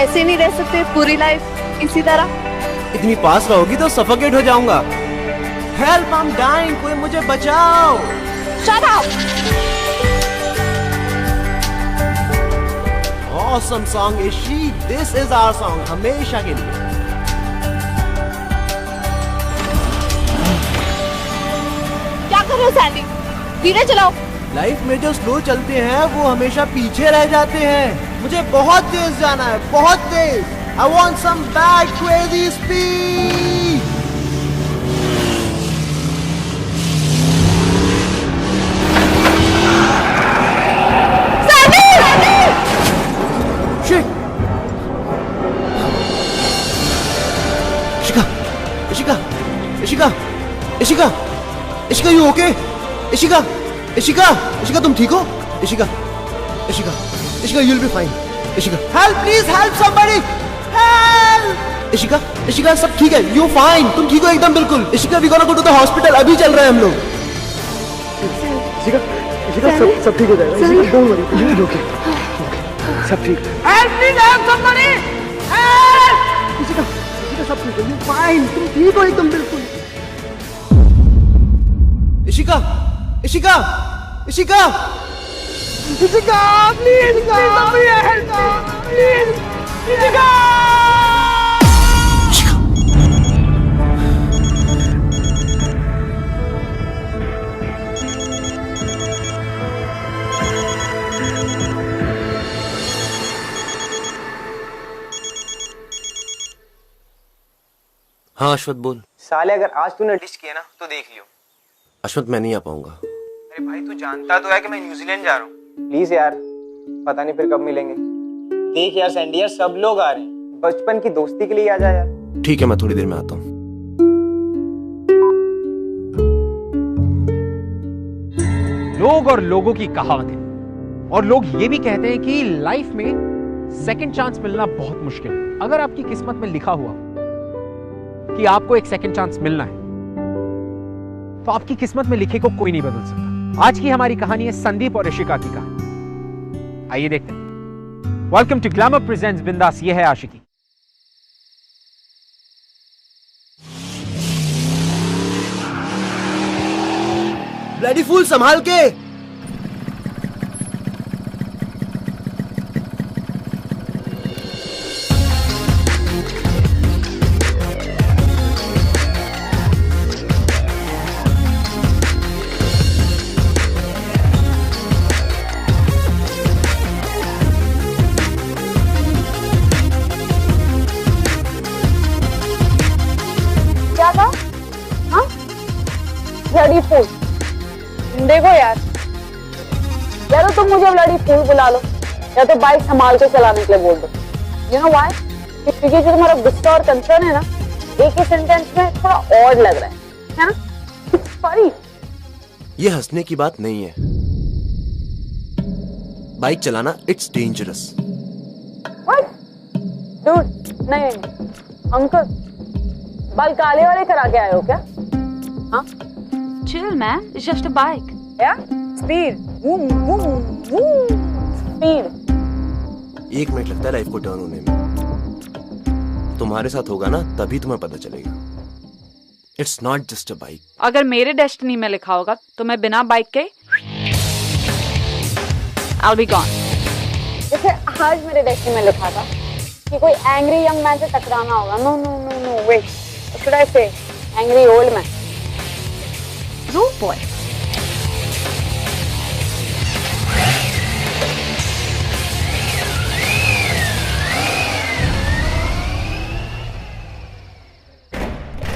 ऐसे नहीं रह सकते पूरी लाइफ इसी तरह? इतनी पास रहोगी तो सफोकेट हो जाऊंगा। हेल्प, आई एम डाइंग, कोई मुझे बचाओ। Shut up. Awesome song Ishi, this is our song, हमेशा के लिए। क्या कर रहे हो सैंडी? धीरे चलाओ। लाइफ में जो स्लो चलते हैं वो हमेशा पीछे रह जाते हैं। मुझे बहुत तेज जाना है, बहुत तेज। I want some bad crazy speed. Shit. Ishika, you okay? Ishika, तुम ठीक हो? Ishika, you'll be fine. Ishika, help, please help somebody. Help! Ishika सब ठीक है, यू फाइन, तुम ठीक हो एकदम बिल्कुल। Ishika, we gonna go to the hospital, अभी चल रहे हैं हम लोग। इशिका सब ठीक हो जाएगा। Ishika don't worry, you okay, सब ठीक। Help, please help somebody, help! Ishika सब ठीक है, यू फाइन, तुम ठीक हो एकदम बिल्कुल। Ishika please help, please Ishika. हाँ अश्वत बोल। साले अगर आज तूने डिश किया ना तो देख लियो। अश्वत मैं नहीं आ पाऊंगा। अरे भाई तू जानता तो है कि मैं न्यूजीलैंड जा रहा हूँ। प्लीज यार, पता नहीं फिर कब मिलेंगे। देख यार सैंडी, यार सब लोग आ रहे हैं, बचपन की दोस्ती के लिए आ जा यार। ठीक है, मैं थोड़ी देर में आता हूँ। लोग और लोगों की कहावतें, और लोग ये भी कहते हैं कि लाइफ में सेकंड चांस मिलना बहुत मुश्किल है। अगर आपकी किस्मत में लिखा हुआ कि आपको एक सेकंड चांस मिलना है तो आपकी किस्मत में लिखे को कोई नहीं बदल सकता। आज की हमारी कहानी है संदीप और ऋषिका की कहानी। आइए देखते हैं। वेलकम टू ग्लैमर प्रेजेंट्स बिंदास, ये है आशिकी। ब्लडी फूल, संभाल के। क्या था? हाँ? Bloody fool. देखो यार, या तो तुम मुझे ब्लडी फूल बुला लो या तो बाइक संभाल के चलाने के लिए बोल दो। You know why? क्योंकि जो तुम्हारा गुस्सा और कंसर्न है ना, एक ही सेंटेंस में थोड़ा ऑड लग रहा है ना? It's funny. ये हंसने की बात नहीं है। बाइक चलाना इट्स डेंजरस। व्हाट? डूड, नहीं अंकल, बाल काले वाले करा के आए हो क्या? हाँ? Chill, man. It's just a bike. Yeah? Speed. Vroom, vroom, vroom. Speed. 1 minute लगता है लाइफ को टर्न होने में। तुम्हारे साथ होगा ना, तभी तुम्हें पता चलेगा। It's not just a bike. अगर मेरे डेस्टिनी में लिखा होगा तो मैं बिना बाइक के I'll be gone. जैसे आज मेरे डेस्टिनी में लिखा था कि कोई एंग्री यंग मैन से टकराना होगा। No no no no, wait, should I say angry old man? Rude boy.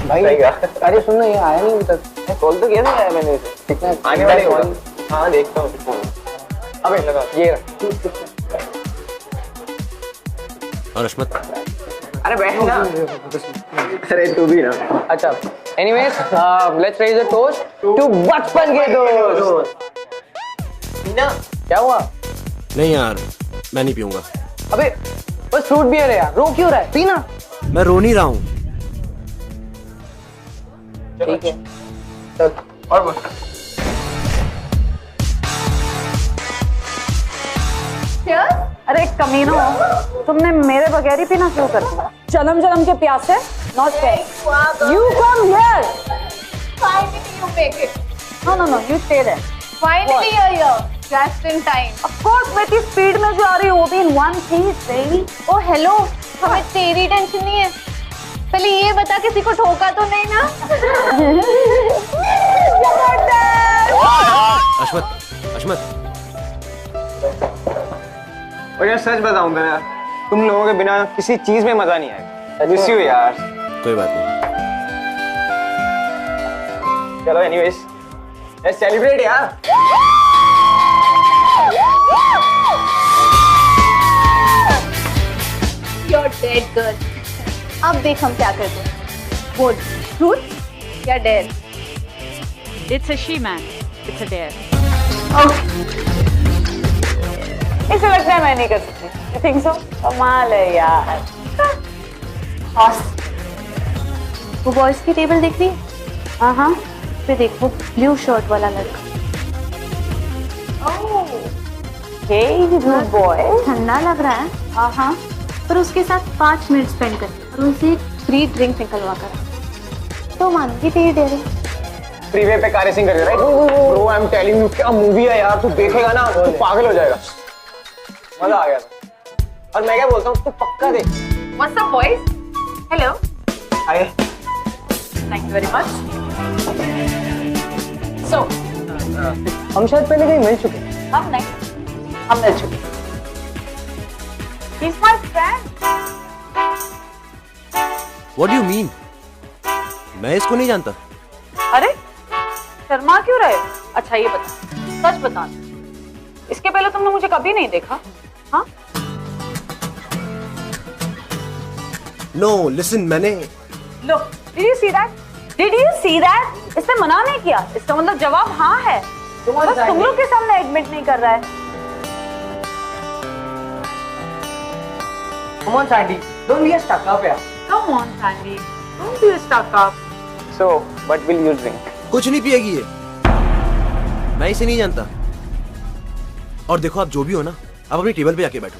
भाई अरे सुन ना, ये आया नहीं अभी तक। कॉल तो किया था यार मैंने इसे। आने वाले होगा। हाँ देखता हूँ। अबे लगा ये और अश्मत, अरे बैठ ना। अरे तू भी ना। अच्छा, anyways let's raise a toast to बचपन के दोस्त। पीना? क्या हुआ? नहीं यार, मैं नहीं पीऊंगा। अबे बस फ्रूट बियर है यार, रो क्यों रहा है? पीना। मैं रो नहीं रहा हूँ। ठीक है चल और बोल। Cheers. अरे कमीनो, तुमने मेरे बगैर ही पीना शुरू कर दिया। जन्म जन्म के प्यासे, not fair. You come here. Finally you make it. No, you stay there. Finally you're here. Just in time. Of course, मैं इतनी स्पीड में जो आ रही हूँ वो भी in one piece baby. Oh hello. हमें तेरी टेंशन नहीं है। पहले ये बता किसी को ठोका तो नहीं ना? अश्मत और यार सच बताऊंगा ना, तुम लोगों के बिना किसी चीज में मजा नहीं आएगा। मिस यू यार। कोई बात नहीं। चलो एनीवेज, लेट्स सेलिब्रेट यार। You're dead girl. अब देख हम क्या करते हैं। बोल, truth या dare? It's a she, man. It's a dare. इसे लगता है मैं नहीं कर सकती। You think so? कमाल है यार। वो बॉयज की टेबल देख रही है? हाँ, फिर देखो ब्लू शर्ट वाला लड़का। hey good boy। ठंडा लग रहा है, हाँ, पर उसके साथ 5 मिनट स्पेंड कर और उसे एक फ्री ड्रिंक निकलवा कर तो मानूंगी तेरी डेयरिंग। फ्रीवे पे कार रेसिंग कर रहा है। Bro I am telling you, क्या मूवी है यार, तू देखेगा ना तू पागल हो जाएगा। मजा आ गया था। और मैं क्या बोलता हूँ, तू पक्का देख। What's up boys? Hello। आए Thank you very much। So, हम शायद पहले कहीं मिल चुके हैं। हम नहीं, हम मिल चुके। He's my friend। What do you mean? मैं इसको नहीं जानता। अरे शर्मा क्यों रहे? अच्छा ये बता, सच बता, इसके पहले तुमने मुझे कभी नहीं देखा? हाँ? No, listen, मैंने Look, did you see that? Did you see that? इसने मना नहीं किया, इसका मतलब जवाब हाँ है। बस तुम लोग के सामने एडमिट नहीं कर रहा है। Come on Sandy, don't be a stuck up यार। Come on, Sandy, don't be stuck up। So, what will you drink? कुछ नहीं पिएगी ये। मैं इसे नहीं जानता। और देखो आप जो भी हो ना, आप अपनी टेबल पे जाके बैठो।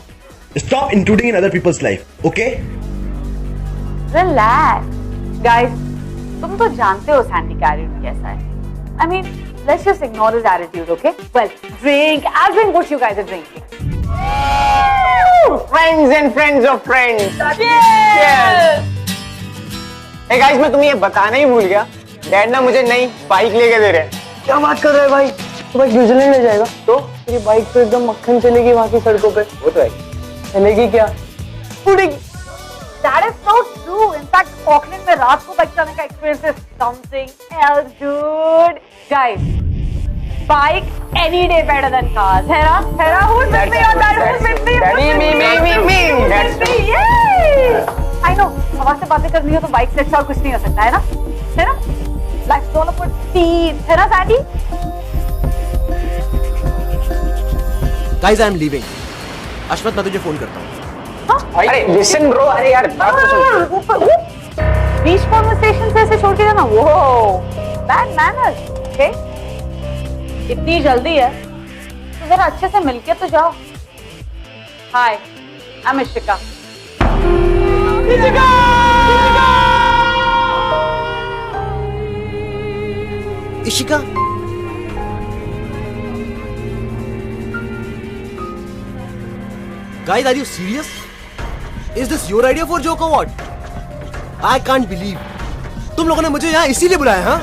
Stop intruding in other people's life, okay? Relax, guys। तुम तो जानते हो सैंडी का एटीट्यूड कैसा है। I mean, let's just ignore his attitude, okay? Well, drink. I'll drink what you guys are drinking. Friends and friends of friends। Cheers! Hey guys, मैं तुम्हें ये बताना ही भूल गया, डैड ना मुझे नई बाइक लेके दे रहे हैं। क्या बात कर रहे हैं भाई? तो बाइक न्यूजीलैंड ले जाएगा तो तेरी बाइक तो एकदम मक्खन चलेगी वहाँ की सड़कों पे। वो तो है, चलेगी क्या? उड़ेगी। That is so true. In fact, Auckland में रात को बाइक चलाने का experience is something else, dude. Guys, bike any day better than cars. Hera, who's with me on that? Who's with me? Me। That's me. Yay! I know. हवा से बातें करनी हो तो बाइक से अच्छा और कुछ नहीं हो सकता है ना? है ना? Life's all about speed. है ना, Sandy? Guys, I am leaving। अश्वत, मैं तुझे फोन करता हूँ। अरे listen bro, अरे यार बात तो सुन। बीच कॉन्वर्सेशन से ऐसे छोड़ के जाना, वो बैड मैनर्स। ओके, इतनी जल्दी है तो जरा अच्छे से मिलके तो जाओ। Hi, I am Ishika. Ishika, guys, are you serious? Is this your idea for joke or what? I can't believe तुम लोगों ने मुझे यहाँ इसीलिए बुलाया, हाँ?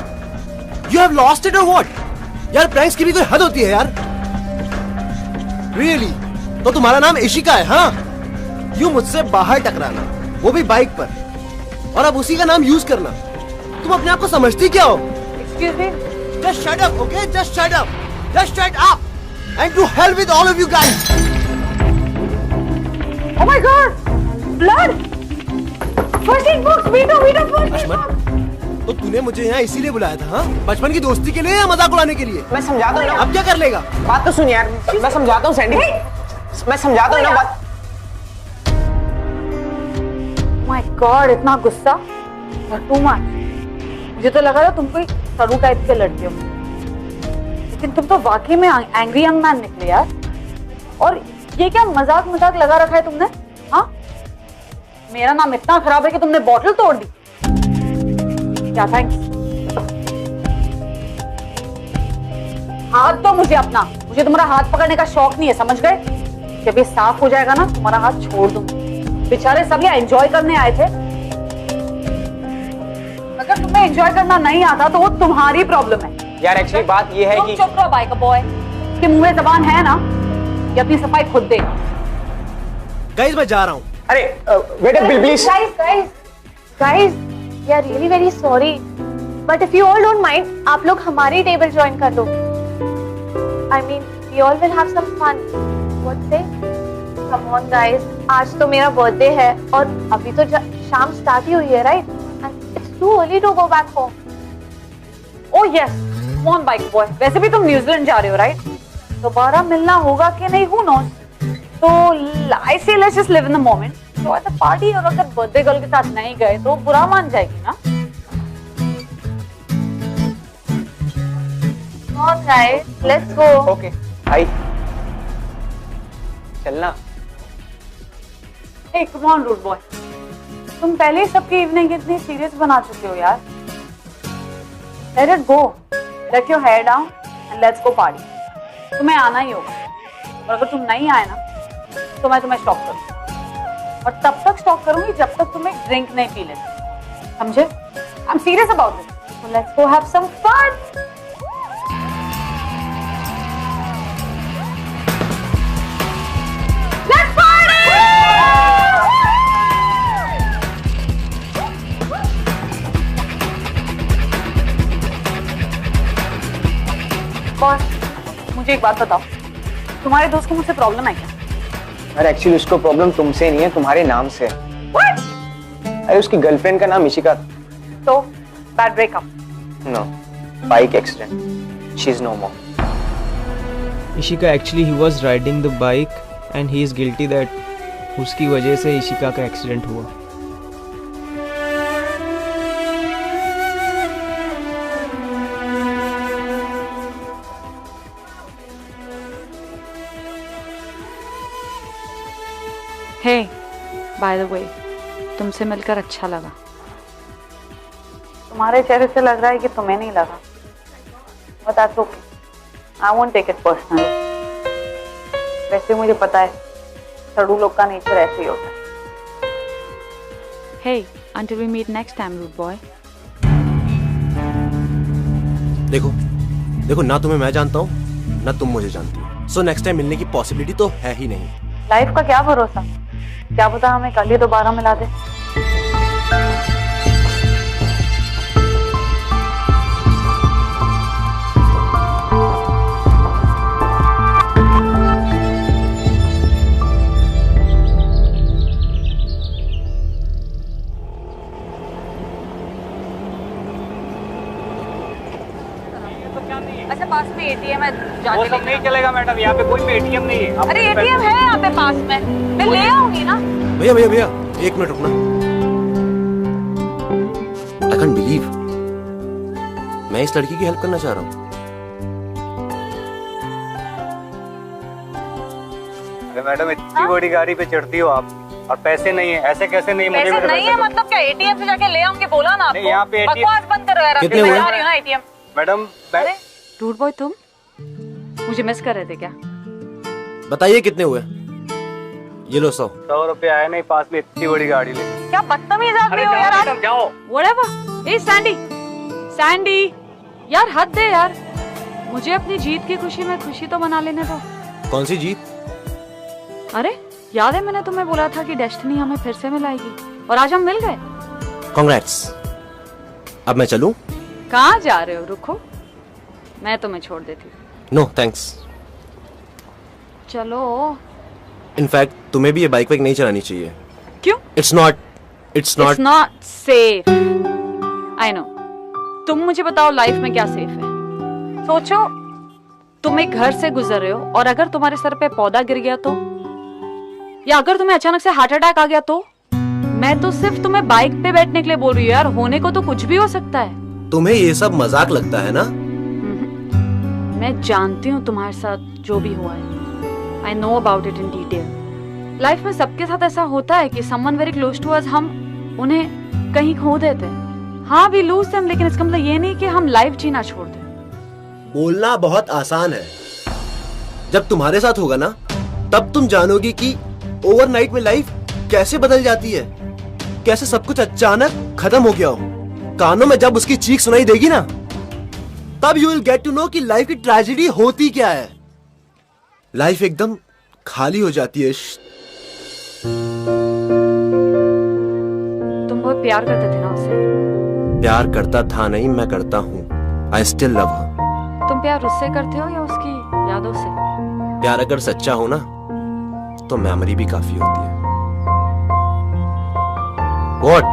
You have lost it or what? यार प्रैंक्स की भी कोई हद होती है यार। Really? तो तुम्हारा नाम इशिका है, हाँ? यूं मुझसे बाहर टकराना, वो भी बाइक पर, और अब उसी का नाम यूज करना। तुम अपने आप को समझती क्या हो? Excuse me, Just shut up, okay? Just shut up. Just shut up. And to hell with all of you guys. oh my god, blood, first aid box, veto first aid box। तो तूने मुझे यहाँ इसीलिए बुलाया था, हाँ? बचपन की दोस्ती के लिए या मजाक उड़ाने के लिए? मैं समझाता हूँ ना। अब क्या कर लेगा? बात तो सुन यार, मैं समझाता हूँ सैंडी। मैं समझाता हूँ ना बात। माय गॉड, इतना गुस्सा, टू मच। मुझे तो लगा था तुम कोई सरू टाइप के लड़के हो, लेकिन तुम तो वाकई में एंग्री यंग मैन निकले यार। और ये क्या मजाक मजाक लगा रखा है तुमने? हाँ, मेरा नाम इतना खराब है कि तुमने बॉटल तोड़ दी क्या? थैंक्स। हाथ दो मुझे अपना, मुझे तुम्हारा हाथ पकड़ने का शौक नहीं है, समझ गए? जब ये साफ हो जाएगा ना, तुम्हारा हाथ छोड़ दूंगी। बेचारे सब ये एंजॉय करने आए थे। अगर तुम्हें एंजॉय करना नहीं आता तो वो तुम्हारी प्रॉब्लम है। यार एक्चुअली बात ये है कि चुप रहो बाइक बॉय, कि मुंह में जबान है ना, ये अपनी सफाई खुद दे। गाइस मैं जा रहा हूँ। अरे wait a please. guys, we are really very sorry. But if you all don't mind, आप लोग हमारी टेबल ज्वाइन कर लो। I mean, we all will have some fun. What say? Come on guys, आज तो मेरा बर्थडे है और अभी तो शाम स्टार्ट ही हुई है, right? And it's too early to go back home. Oh yes, come on bike boy. वैसे भी तुम न्यूजीलैंड जा रहे हो, right? दोबारा मिलना होगा कि नहीं, who knows? तो I say let's just live in the moment. तो ऐसा पार्टी, और अगर बर्थडे गर्ल के साथ नहीं गए तो बुरा मान जाएगी ना? Come on guys, let's go. Okay भाई चलना। Hey, come on rude boy. तुम पहले ही सबकी इवनिंग इतनी सीरियस बना चुके हो यार। Let it go. Let your hair down and let's go party. तुम्हें आना ही होगा, और अगर तुम नहीं आए ना तो मैं तुम्हें स्टॉप करूंगी, और तब तक स्टॉप करूंगी जब तक तुम एक ड्रिंक नहीं पी लेते, समझे? I am serious about this, so let's go have some fun. Let's party! Boss, मुझे एक बात बताओ, तुम्हारे दोस्त को मुझसे प्रॉब्लम है क्या? अरे एक्चुअली उसको प्रॉब्लम तुमसे नहीं है, तुम्हारे नाम से है। What? अरे उसकी गर्लफ्रेंड का नाम इशिका। तो bad breakup? No, bike accident. She is no more. Ishika actually he was riding the bike and he is guilty that उसकी वजह से इशिका का एक्सीडेंट हुआ। Hey, by the way, तुमसे मिलकर अच्छा लगा। तुम्हारे चेहरे से लग रहा है कि तुम्हें नहीं लगा, but that's okay. I won't take it personally. वैसे मुझे पता है सड़ू लोग का नेचर ऐसे ही होता है। Hey, until we meet next time, rude boy. देखो देखो, ना तुम्हें मैं जानता हूँ ना तुम मुझे जानती हो, सो नेक्स्ट टाइम मिलने की पॉसिबिलिटी तो है ही नहीं। लाइफ का क्या भरोसा, क्या पता हमें कल ही दोबारा मिला दे। अच्छा, पास में एटीएम है, जाके वो सब नहीं चलेगा मैडम, यहाँ पे कोई भी एटीएम नहीं है। अरे एटीएम है यहाँ पे पास में, मैं ले आऊंगी ना। भैया भैया भैया, एक मिनट रुकना। आई कैंट बिलीव मैं इस लड़की की हेल्प करना चाह रहा हूँ। अरे मैडम, इतनी बड़ी गाड़ी पे चढ़ती हो आप और पैसे नहीं है, ऐसे कैसे नहीं? मुझे पैसे नहीं है मतलब क्या? एटीएम से जाके ले आऊंगी, बोला ना आपको। नहीं, यहाँ पे ATM बकवास बंद करो यार, कितने मैं हुए? जा रही हूँ ना एटीएम। मैडम अरे रूड बॉय, तुम मुझे मिस कर रहे थे क्या? बताइए कितने हुए? ये लो 100। 100 रुपए आए नहीं पास में, इतनी बड़ी गाड़ी ले। क्या बदतमीज आदमी हो यार आप। जाओ। Whatever. Hey सैंडी, सैंडी, यार हद दे यार, मुझे अपनी जीत की खुशी में खुशी तो मना लेने दो। कौन सी जीत? अरे याद है मैंने तुम्हें बोला था कि डेस्टिनी हमें फिर से मिलाएगी, और आज हम मिल गए। कांग्रेट्स। अब मैं चलूं? कहाँ जा रहे हो? रुको, मैं तुम्हें छोड़ देती हूँ। No thanks. चलो। इनफैक्ट तुम्हें भी ये बाइक वाइक नहीं चलानी चाहिए। क्यों? It's not safe. I know. तुम मुझे बताओ लाइफ में क्या सेफ है? सोचो, तुम एक घर से गुजर रहे हो और अगर तुम्हारे सर पे पौधा गिर गया तो, या अगर तुम्हें अचानक से हार्ट अटैक आ गया तो? मैं तो सिर्फ तुम्हें बाइक पे बैठने के लिए बोल रही हूँ यार, होने को तो कुछ भी हो सकता है। तुम्हें ये सब मजाक लगता है ना? मैं जानती हूँ तुम्हारे साथ जो भी हुआ है, I know about it in detail. Life में सबके साथ ऐसा होता है कि someone very close to us, हम उन्हें कहीं खो देते हैं. हाँ, we lose them, लेकिन इसका मतलब ये नहीं कि हम लाइफ जीना छोड़ दें. बोलना बहुत आसान है, जब तुम्हारे साथ होगा ना तब तुम जानोगी कि ओवरनाइट में लाइफ कैसे बदल जाती है, कैसे सब कुछ अचानक खत्म हो गया हो. कानों में जब उसकी चीख सुनाई देगी ना तब you will get to know कि लाइफ की ट्रेजेडी होती क्या है. लाइफ एकदम खाली हो जाती है. तुम बहुत प्यार करते थे ना उससे. प्यार करता था नहीं, मैं करता हूँ. आई स्टिल लव हर. तुम प्यार उससे करते हो या उसकी यादों से? प्यार अगर सच्चा हो ना तो मेमोरी भी काफी होती है. What?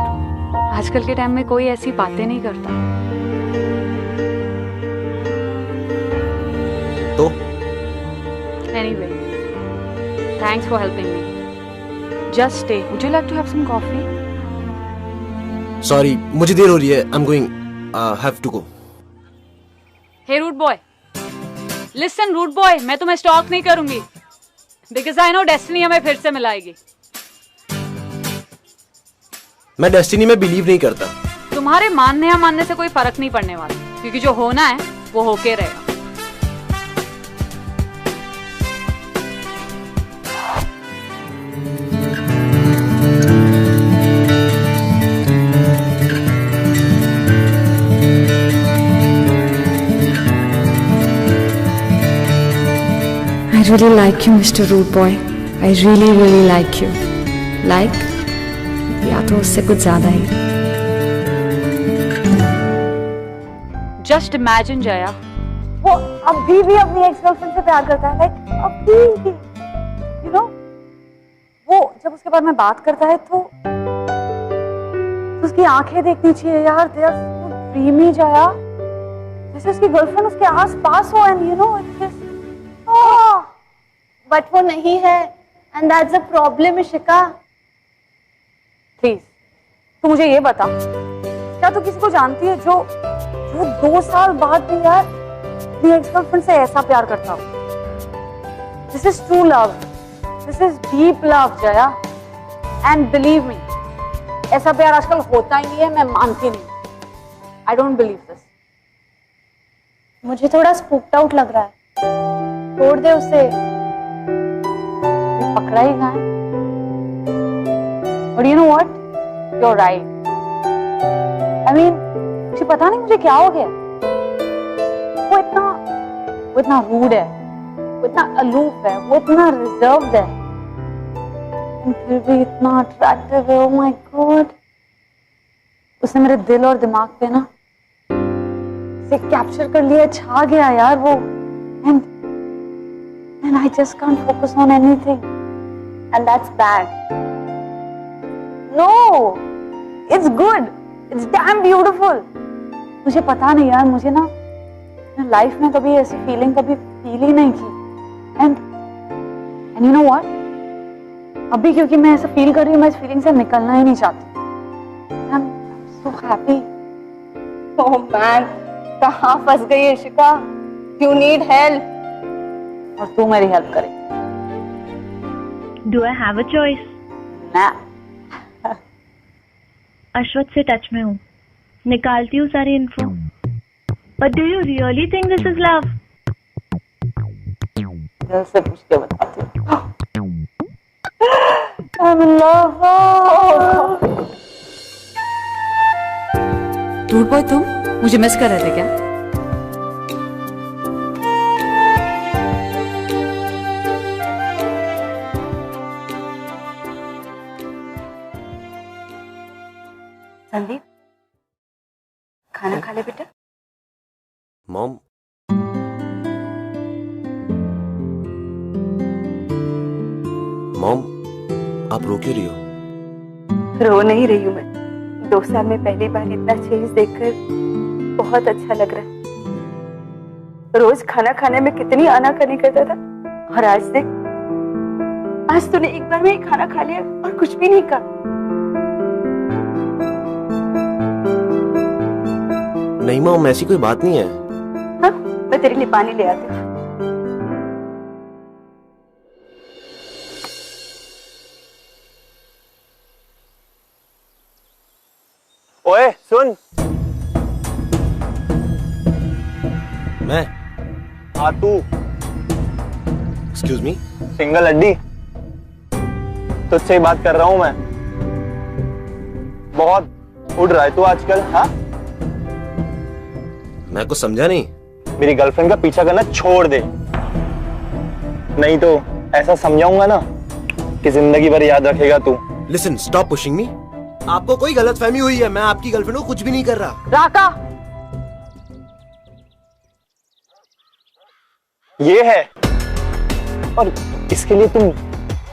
आजकल के टाइम में कोई ऐसी बातें नहीं करता. तो Anyway, thanks for helping me. Just stay. Would you like to have some coffee? Sorry, मुझे देर हो रही है. I'm going. Have to go. Hey, rude boy. Listen, rude boy. मैं तुम्हें स्टॉक नहीं करूंगी. Because I know destiny हमें फिर से मिलाएगी. मैं डेस्टिनी में बिलीव नहीं करता. तुम्हारे मानने या मानने से कोई फर्क नहीं पड़ने वाला, क्योंकि जो होना है वो होके रहेगा. I really like you, Mr. Rude Boy. I really, really like you. Like? या तो उससे कुछ ज्यादा ही. Just imagine, Jaya. वो अभी भी अपनी एक्स गर्लफ्रेंड से प्यार करता है. लाइक अभी भी. You know? वो जब उसके बारे में बात करता है तो उसकी आंखें देखनी चाहिए यार. They are so dreamy, Jaya. जैसे उसकी गर्लफ्रेंड उसके आस पास हो. And you know it's just but वो नहीं है, and that's a problem Ishika. Please तू मुझे ये बता, क्या तू किसी को जानती है जो 2 साल बाद भी यार अपनी एक्स गर्लफ्रेंड से ऐसा प्यार करता हो? This is true love. This is deep love, Jaya. And believe me, ऐसा प्यार आजकल होता ही नहीं है. मैं मानती नहीं. I don't believe this. मुझे थोड़ा स्पूक्ड आउट लग रहा है. छोड़ दे उसे. पकड़ा ही कहाँ है? But you know what? You're right. I mean, मुझे पता नहीं मुझे क्या हो गया. वो इतना रूड है, वो इतना अलूफ है, वो इतना रिजर्व्ड है, फिर भी इतना अट्रैक्टिव है. Oh my God! उसने मेरे दिल और दिमाग पे ना से कैप्चर कर लिया, छा गया यार वो. And I just can't focus on anything. And that's bad. No, it's good. It's damn beautiful. मुझे पता नहीं यार, मुझे ना लाइफ में कभी ऐसी फीलिंग कभी फील ही नहीं की. And you know what? अभी क्योंकि मैं ऐसा फील कर रही हूँ, मैं इस फीलिंग से निकलना ही नहीं चाहती. I'm so happy. Oh man, कहाँ फंस गई इशिका? You need help. और तू मेरी हेल्प करे. Do I have a choice? ना. अश्वत से टच में हूँ, निकालती हूँ सारी info. But do you really think this is love? दिल से पूछ के बताती हूँ. I'm in love. Rude boy, तुम मुझे मिस कर रहे थे क्या? संदीप, खाना खा ले बेटा. मॉम, आप रो क्यों रही हो? रो नहीं रही हूँ मैं. 2 साल में पहली बार इतना चेंज देखकर बहुत अच्छा लग रहा है. रोज खाना खाने में कितनी आनाकानी करता था, और आज देख, आज तूने एक बार में ही खाना खा लिया और कुछ भी नहीं कहा. नहीं मॉम, ऐसी कोई बात नहीं है. हाँ, मैं तेरे लिए पानी ले आती हूँ. सुन। मैं? हाँ तू। Excuse me? सिंगल हड्डी, तुझसे ही बात कर रहा हूं मैं। बहुत उड़ रहा है तू आजकल। हाँ, मैं कुछ समझा नहीं। मेरी गर्लफ्रेंड का पीछा करना छोड़ दे, नहीं तो ऐसा समझाऊंगा ना कि जिंदगी भर याद रखेगा तू। Listen, stop pushing me. आपको कोई गलतफहमी हुई है, मैं आपकी गर्लफ्रेंड को कुछ भी नहीं कर रहा। राका, ये है और इसके लिए तुम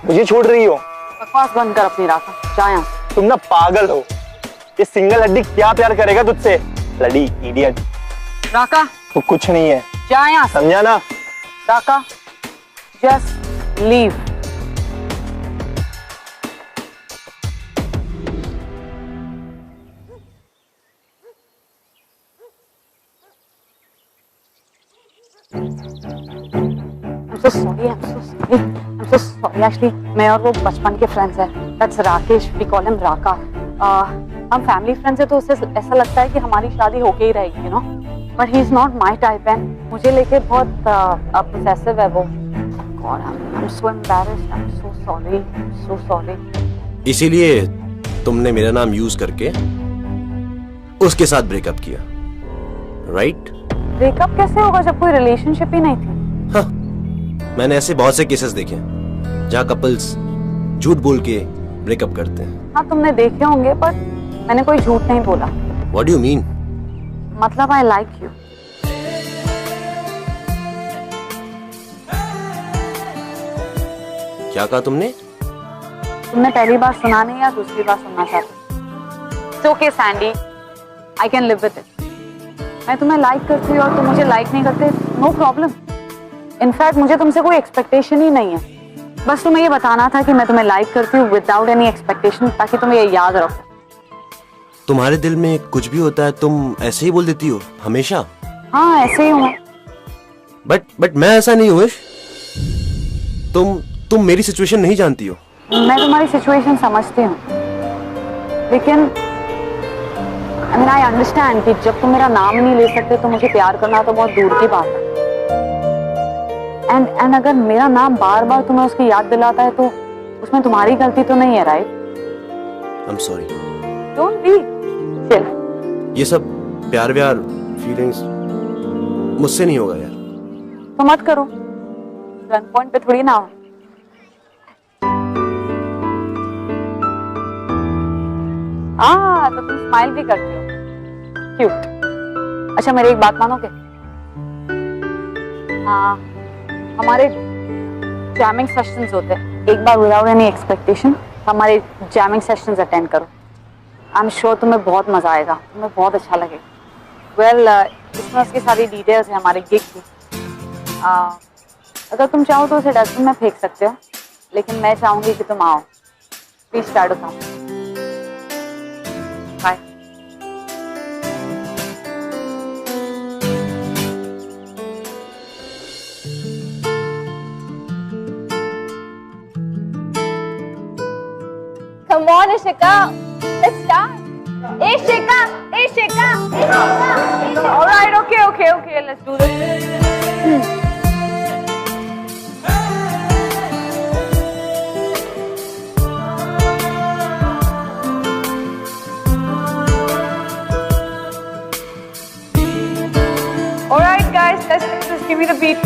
मुझे छोड़ रही हो? बकवास बंद कर अपनी राका, जा यहाँ से। तुम ना पागल हो, ये सिंगल हड्डी क्या प्यार करेगा तुझसे? लड़ी इडियट। राका, तू कुछ नहीं है, जा यहाँ से। समझा ना? Raka, just leave. I'm so sorry, I'm so sorry, I'm so sorry actually, मैं और वो बचपन के फ्रेंड्स हैं। That's Rakesh, we call him राका। हम फैमिली फ्रेंड्स हैं तो उसे ऐसा लगता है कि हमारी शादी होके ही रहेगी, you know? But he is not my type and मुझे लेके बहुत possessive है वो। God, I'm so embarrassed, I'm so sorry, I'm so sorry। इसीलिए तुमने मेरा नाम यूज करके उसके साथ ब्रेकअप किया, राइट? ब्रेकअप कैसे होगा जब कोई रिलेशनशिप ही नहीं थी? हाँ, मैंने ऐसे बहुत से केसेस देखे हैं जहाँ कपल्स झूठ बोल के ब्रेकअप करते हैं। हाँ, तुमने देखे होंगे पर मैंने कोई झूठ नहीं बोला। What do you mean? मतलब I like you। क्या कहा तुमने? तुमने पहली बार सुना नहीं या दूसरी बार सुनना चाहते? It's okay Sandy, I can live with it। मैं तुम्हें लाइक करती हूँ और तुम मुझे लाइक नहीं करते, नो प्रॉब्लम। इनफैक्ट मुझे तुमसे कोई एक्सपेक्टेशन ही नहीं है, बस तुम्हें ये बताना था कि मैं तुम्हें लाइक करती हूँ विदाउट एनी एक्सपेक्टेशन, ताकि तुम्हें ये याद रखो। तुम्हारे दिल में कुछ भी होता है तुम ऐसे ही बोल देती हो हमेशा? हाँ, ऐसे ही हूँ। बट मैं ऐसा नहीं हूँ। तुम मेरी सिचुएशन नहीं जानती हो। मैं तुम्हारी सिचुएशन समझती हूँ, लेकिन I mean, I understand कि जब तुम मेरा नाम नहीं ले सकते तो मुझे प्यार करना तो बहुत दूर की बात है। एंड अगर मेरा नाम बार बार तुम्हें उसकी याद दिलाता है तो उसमें तुम्हारी गलती तो नहीं है, right? I'm sorry। Don't be। Chill. ये सब प्यार व्यार फीलिंग्स मुझसे नहीं होगा यार। तो मत करो, गन पॉइंट पे थोड़ी ना हो। तो तुम स्माइल भी करते हो, क्यूट। अच्छा, मेरी एक बात मानोगे? हाँ, हमारे जैमिंग सेशंस होते हैं, एक बार विदाउट एनी एक्सपेक्टेशन हमारे जैमिंग सेशंस अटेंड करो। आई एम श्योर तुम्हें बहुत मजा आएगा, तुम्हें बहुत अच्छा लगेगा। वेल, इसमें उसकी सारी डिटेल्स है हमारे गिग की। अगर तुम चाहो तो उसे डस्टबिन में फेंक सकते हो, लेकिन मैं चाहूंगी कि तुम आओ। Please try to come. Bye. Come on, Ishika. Let's start. Ishika, Ishika, Ishika. All right, okay. Let's do this. All right, guys, let's do this. Give me the beat.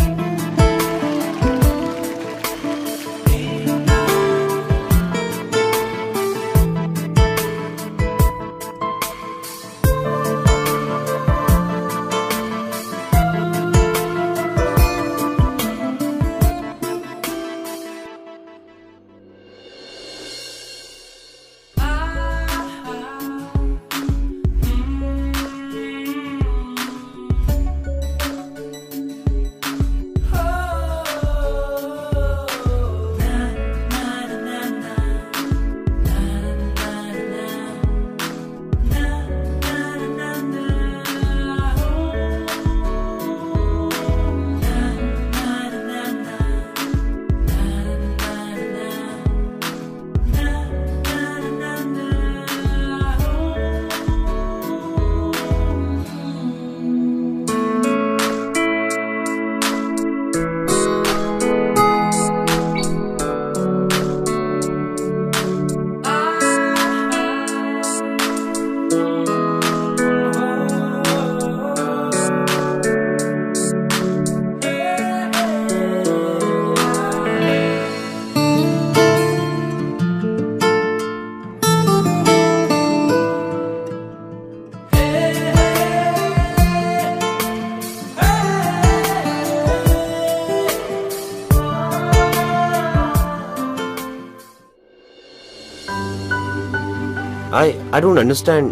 I don't understand.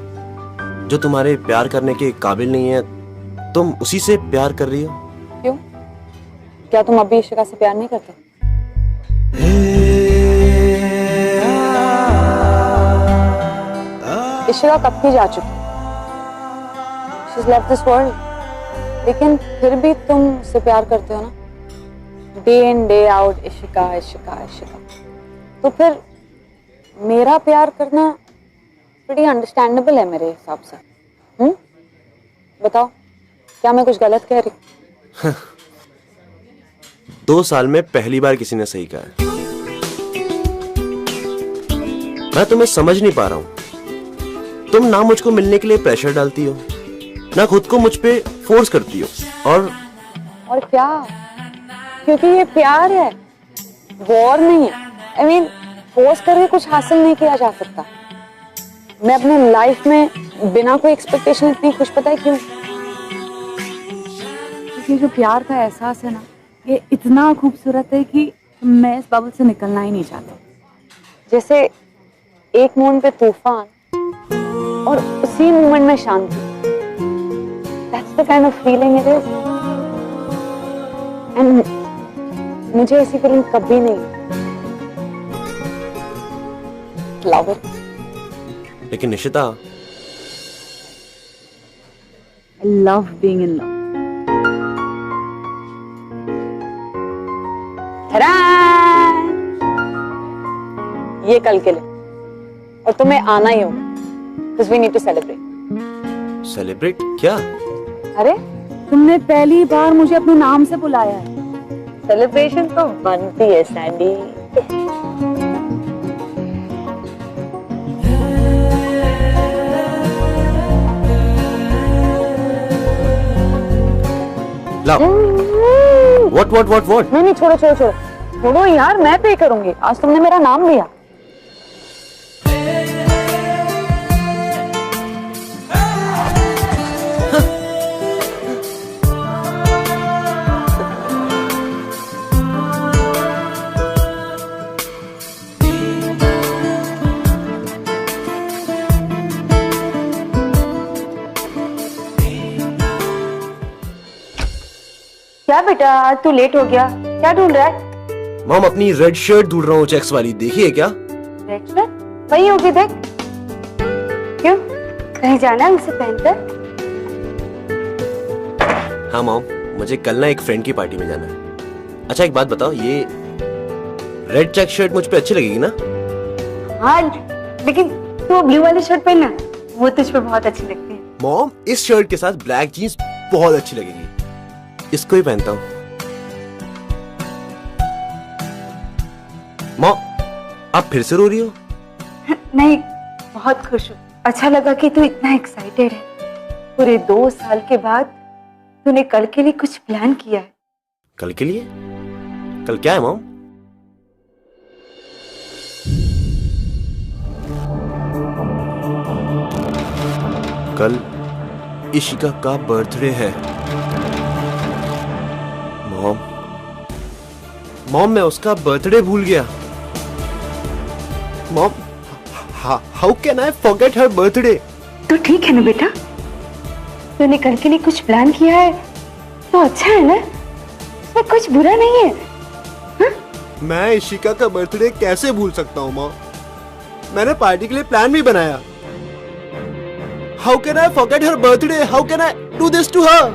जो तुम्हारे प्यार करने के काबिल नहीं है, तुम उसी से प्यार कर रही हो। क्यों? क्या तुम अभी इशिका से प्यार नहीं करते? इशिका कब की जा चुकी, She's left this world, लेकिन फिर भी तुम उससे प्यार करते हो ना, day in day out Ishika Ishika Ishika. तो फिर मेरा प्यार करना pretty अंडरस्टैंडेबल है मेरे हिसाब से। बताओ, क्या मैं कुछ गलत कह रही हूँ? 2 साल में पहली बार किसी ने सही कहा है। मैं तुम्हें समझ नहीं पा रहा हूं। तुम ना मुझको मिलने के लिए प्रेशर डालती हो, ना खुद को मुझ पे फोर्स करती हो। और क्या? क्योंकि ये प्यार है, वॉर नहीं है। I mean, फोर्स करके कुछ हासिल नहीं किया जा सकता। मैं अपने लाइफ में बिना कोई एक्सपेक्टेशन इतनी खुश, पता है क्यों? क्योंकि जो प्यार का एहसास है ना, ये इतना खूबसूरत है कि मैं इस बबल से निकलना ही नहीं चाहता। जैसे एक मोड़ पे तूफान और उसी मोमेंट में शांति। That's the kind of feeling it is. And मुझे ऐसी फीलिंग कभी नहीं। Love it. लेकिन Nishita, I love being in love. ये कल के लिए, और तुम्हें आना ही होगा, because we need to celebrate. Celebrate क्या? अरे तुमने पहली बार मुझे अपने नाम से बुलाया है, सेलिब्रेशन तो बनती है सैंडी। What? नहीं छोड़ो यार, मैं पे करूंगी। आज तुमने मेरा नाम लिया। क्या बेटा, आज तू लेट हो गया, क्या ढूंढ रहा है? मॉम, अपनी रेड शर्ट ढूंढ रहा हूँ, चेक्स वाली। देखिए क्या? रेड शर्ट वही होगी, देख। क्यों, कहीं जाना है उसे पहनकर? हाँ मॉम, मुझे कल ना एक फ्रेंड की पार्टी में जाना है। अच्छा एक बात बताओ, ये रेड चेक शर्ट मुझ पे अच्छी लगेगी ना? हाँ, लेकिन तू ब्लू वाली शर्ट पहनना, वो तुझ पे बहुत अच्छी लगती है। मॉम, इस शर्ट के साथ ब्लैक जीन्स बहुत अच्छी लगेगी, इसको ही पहनता हूँ। मॉम, आप फिर से रो रही हो? नहीं, बहुत खुश हूँ। अच्छा लगा कि तू इतना एक्साइटेड है। पूरे 2 साल के बाद तूने कल के लिए कुछ प्लान किया है। कल के लिए? कल क्या है मॉम? कल इशिका का बर्थडे है। मॉम, मैं उसका बर्थडे भूल गया। Mom, how can I forget her birthday? तो ठीक है ना बेटा, तूने कल के लिए कुछ प्लान किया है तो अच्छा है ना, इसमें कुछ बुरा नहीं है। हा? मैं इशिका का बर्थडे कैसे भूल सकता हूँ मॉम? मैंने पार्टी के लिए प्लान भी बनाया। How can I forget her birthday? How can I do this to her?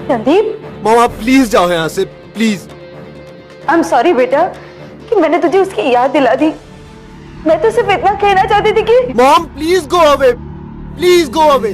Sandeep, mom आप प्लीज जाओ यहाँ से, प्लीज। आई एम सॉरी बेटा कि मैंने तुझे उसकी याद दिला दी। मैं तो सिर्फ इतना कहना चाहती थी कि mom please go away, please go away.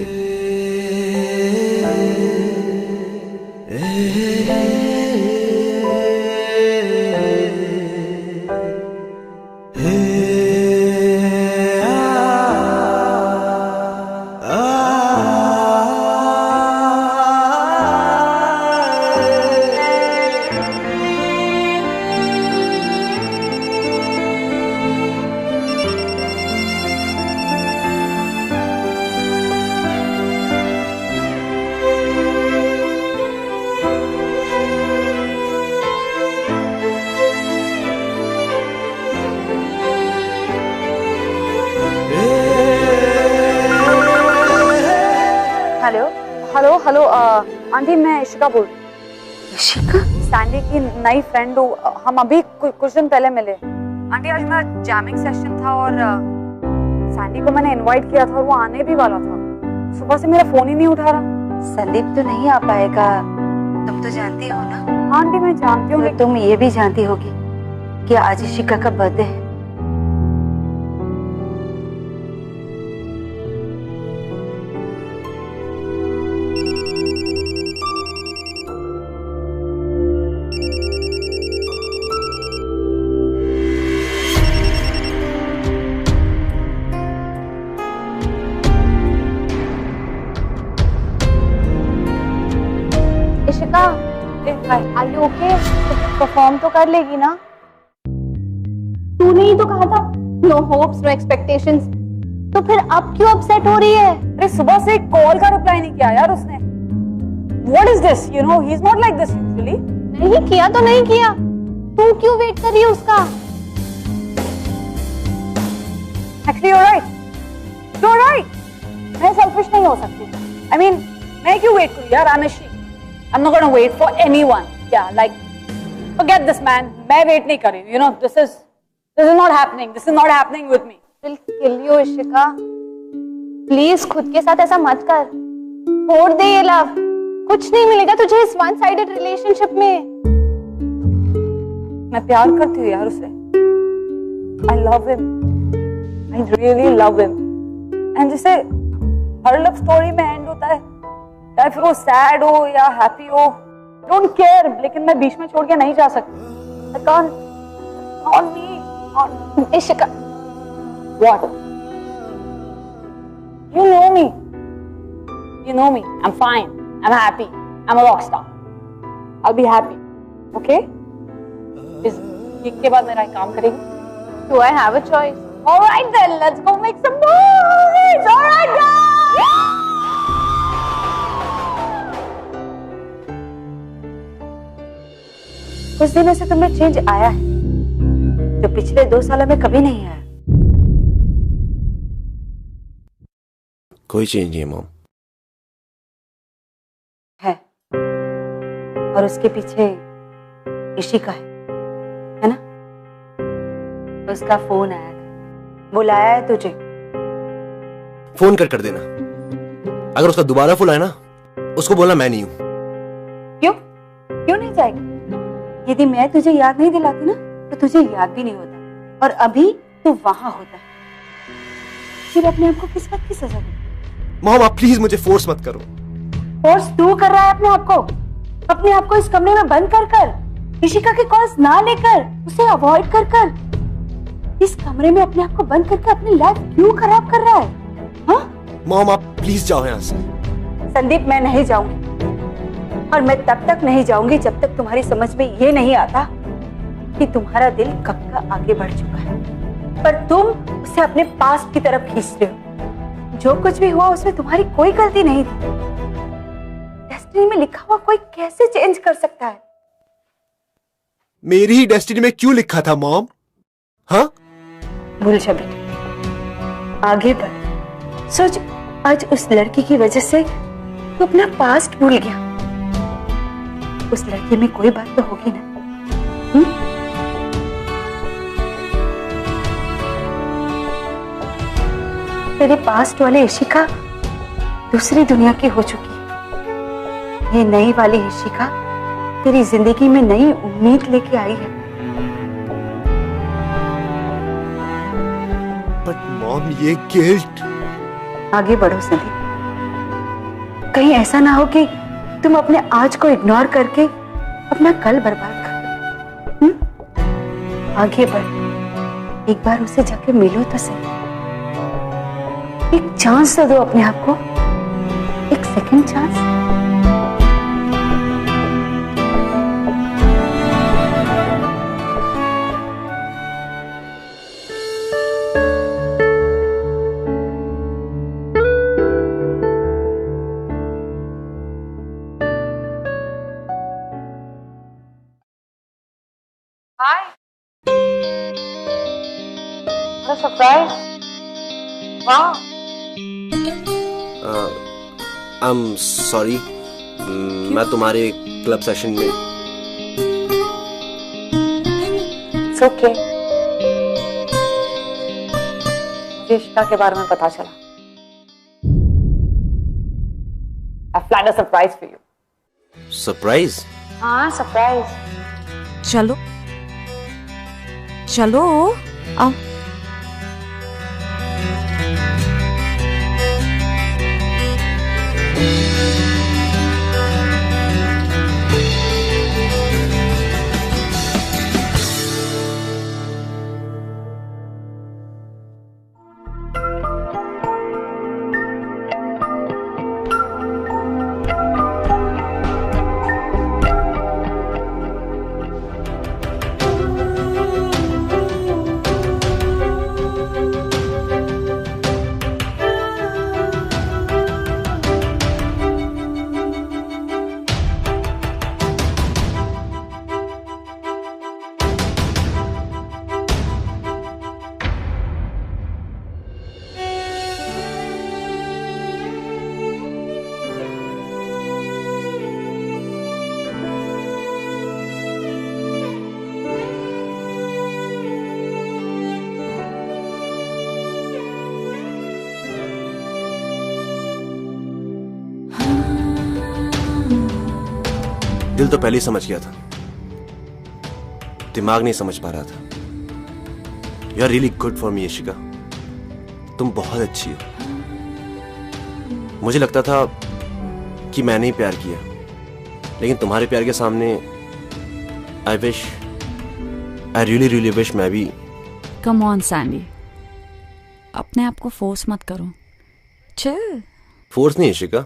वाले हो? हेलो हेलो आंटी, मैं इशिका बोल रही हूँ। इशिका? सैंडी की नई फ्रेंड हूँ। हम अभी कुछ दिन पहले मिले। आंटी, आज मेरा जैमिंग सेशन था और सैंडी को मैंने इनवाइट किया था और वो आने भी वाला था। सुबह से मेरा फोन ही नहीं उठा रहा। संदीप तो नहीं आ पाएगा, तुम तो जानती हो ना। हाँ आंटी, मैं जानती हूँ। तो तुम ये भी जानती होगी कि आज इशिका का बर्थडे है। Ishika, are you okay? Perform तो कर लेगी ना? तूने ही तो कहा था नो होप्स नो एक्सपेक्टेशंस, तो फिर अब क्यों अपसेट हो रही है? अरे सुबह से एक कॉल का रिप्लाई नहीं किया यार उसने। What is this? You know, he's not like this usually. नहीं किया तो नहीं किया, तू क्यों वेट कर रही है उसका? Actually, you're right. You're right. मैं selfish नहीं हो सकती। I mean, मैं क्यों wait करूँ यार? I'm a she. I'm not gonna wait for anyone. Yeah, like, forget this man. मैं wait नहीं कर रही हूँ. You know, this is not happening. This is not happening with me. Will kill you, Ishika. Please खुद के साथ ऐसा मत कर, छोड़ दे ये लव। कुछ नहीं मिलेगा तुझे इस वन साइडेड रिलेशनशिप में। मैं प्यार करती हूँ यार उसे। I love him. I really love him. And जैसे हर लव स्टोरी में एंड होता है, चाहे फिर वो सैड हो या हैप्पी हो, डोंट केयर, लेकिन मैं बीच में छोड़ के नहीं जा सकती। I can't. On me. On Ishika. What? You know me. You know me. I'm fine. I'm happy. I'm a rock star. I'll be happy. Okay? इस गीत के बाद मेरा एक काम करेगी? Do I have a choice? All right then, let's go make some movies. All right, guys. कुछ दिनों से तुम्हें चेंज आया है जो पिछले 2 सालों में कभी नहीं आया। कोई चेंज नहीं है मॉम। है, और उसके पीछे इशिका है ना? उसका फोन आया था, बुलाया है तुझे। फोन कर देना। अगर उसका दोबारा फोन आया ना, उसको बोलना मैं नहीं हूं। क्यों नहीं जाएगा? यदि मैं तुझे याद नहीं दिलाती ना, तो तुझे याद भी नहीं होता, और अभी तू वहां होता। फिर अपने आप को किस बात की सजा दे? मॉम, आप प्लीज मुझे फोर्स मत करो। फोर्स तू कर रहा है अपने आप को इस कमरे में बंद कर इशिका के कॉल्स ना लेकर, उसे अवॉइड कर इस कमरे में अपने आप को बंद करके अपनी लाइफ क्यों खराब कर रहा है? हाँ? मॉम, आप प्लीज जाओ यहाँ से। संदीप, मैं नहीं जाऊंगी, और मैं तब तक नहीं जाऊंगी जब तक तुम्हारी समझ में ये नहीं आता कि तुम्हारा दिल कब का आगे बढ़ चुका है, पर तुम उसे अपने पास की तरफ खींच रहे हो। जो कुछ भी हुआ उसमें तुम्हारी कोई गलती नहीं थी। डेस्टिनी में लिखा हुआ कोई कैसे चेंज कर सकता है? मेरी ही डेस्टिनी में क्यों लिखा था मॉम? हाँ? भूल जा बेटा, आगे बढ़। सोच, आज उस लड़की की वजह से तू अपना पास्ट भूल गया। उस लड़की में कोई बात तो होगी ना? तेरे पास्ट वाली इशिका दूसरी दुनिया की हो चुकी है। ये नई वाली इशिका तेरी जिंदगी में नई उम्मीद लेके आई है। बट मॉम, ये गिल्ट। आगे बढ़ो संदीप, कहीं ऐसा ना हो कि तुम अपने आज को इग्नोर करके अपना कल बर्बाद कर। आगे बढ़, एक बार उसे जाके मिलो तो सही, एक चांस तो दो अपने आप को, एक second chance. Hi. What a surprise. Wow. I am sorry, मैं तुम्हारे क्लब सेशन में It's okay. मुझे इशिका के बारे में पता चला. I've planned a surprise for you. Surprise? हाँ, surprise. चलो चलो आओ. दिल तो पहले ही समझ गया था, दिमाग नहीं समझ पा रहा था. You are really good for me Ishika. तुम बहुत अच्छी हो. मुझे लगता था कि मैंने ही प्यार किया, लेकिन तुम्हारे प्यार के सामने आई रियली विश मैं भी. कम ऑन सैंडी, अपने आप को फोर्स मत करो. चिल. फोर्स नहीं इशिका,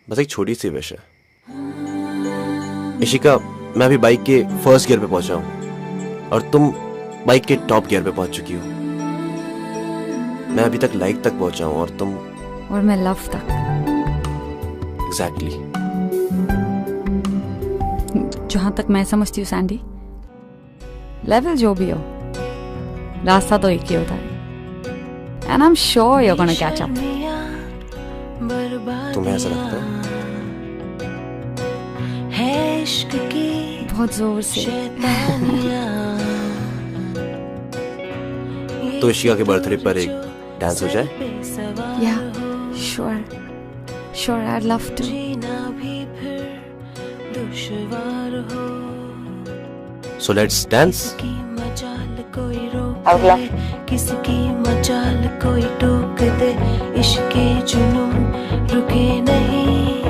बस एक छोटी सी विश है. इशिका, मैं अभी बाइक के फर्स्ट गियर पे पहुंचा हूं और तुम बाइक के टॉप गियर पे पहुंच चुकी हो. मैं अभी तक लाइक तक पहुंचा हूं और तुम. और मैं लव तक. एग्जैक्टली. जहां तक मैं समझती हूँ सैंडी, लेवल जो भी हो, रास्ता तो एक ही होता है. And I am sure you are gonna catch up. तुम्हें ऐसा लगता है? बहुत जोर से. तो इशिका के बर्थडे पर एक डांस हो जाए? Yeah sure I love to. So let's dance. I would love to. किसकी मजाल कोई टोक दे, इश्के जुनून रुके नहीं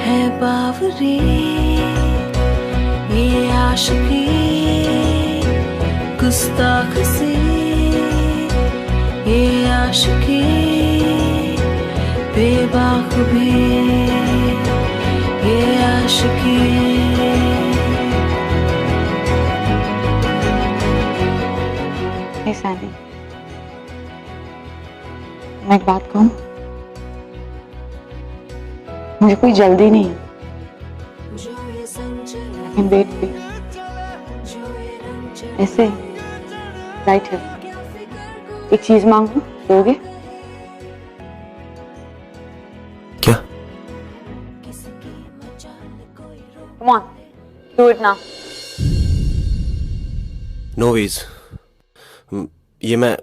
है बावरी. ये आशिकी गुस्ताख सी, ये आशिकी बेबाक भी, ये आशिकी. Hey सैंडी, मैं एक बात कहूँ, मुझे कोई जल्दी नहीं है. I can wait for you. ऐसे राइट है. एक चीज मांगू, दोगे? क्या? Come on, do it now. No ways. ये मैं.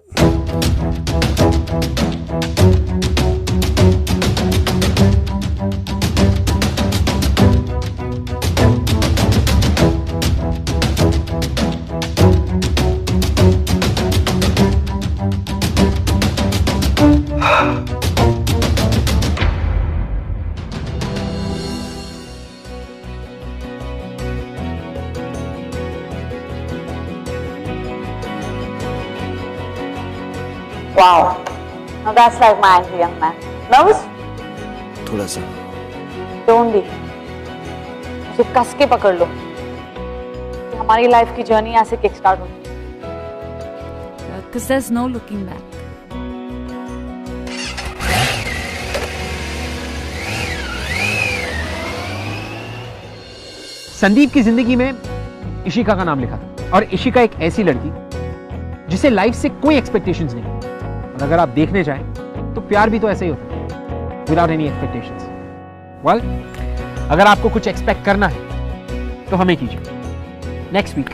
Wow, now that's like my angry young man. Nervous? थोड़ा सा. Don't be. मुझे कस के पकड़ लो कि हमारी लाइफ की जर्नी ऐसे किक स्टार्ट होती है. Because there's no looking back. Sandeep की जिंदगी में इशिका का नाम लिखा था, और इशिका एक ऐसी लड़की जिसे लाइफ से कोई एक्सपेक्टेशंस नहीं. और अगर आप देखने जाएं तो प्यार भी तो ऐसे ही होता है. Without any expectations. वेल, अगर आपको कुछ एक्सपेक्ट करना है तो हमें कीजिए। Next week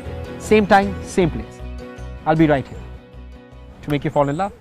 same time same place, I will be right here to make you fall in love.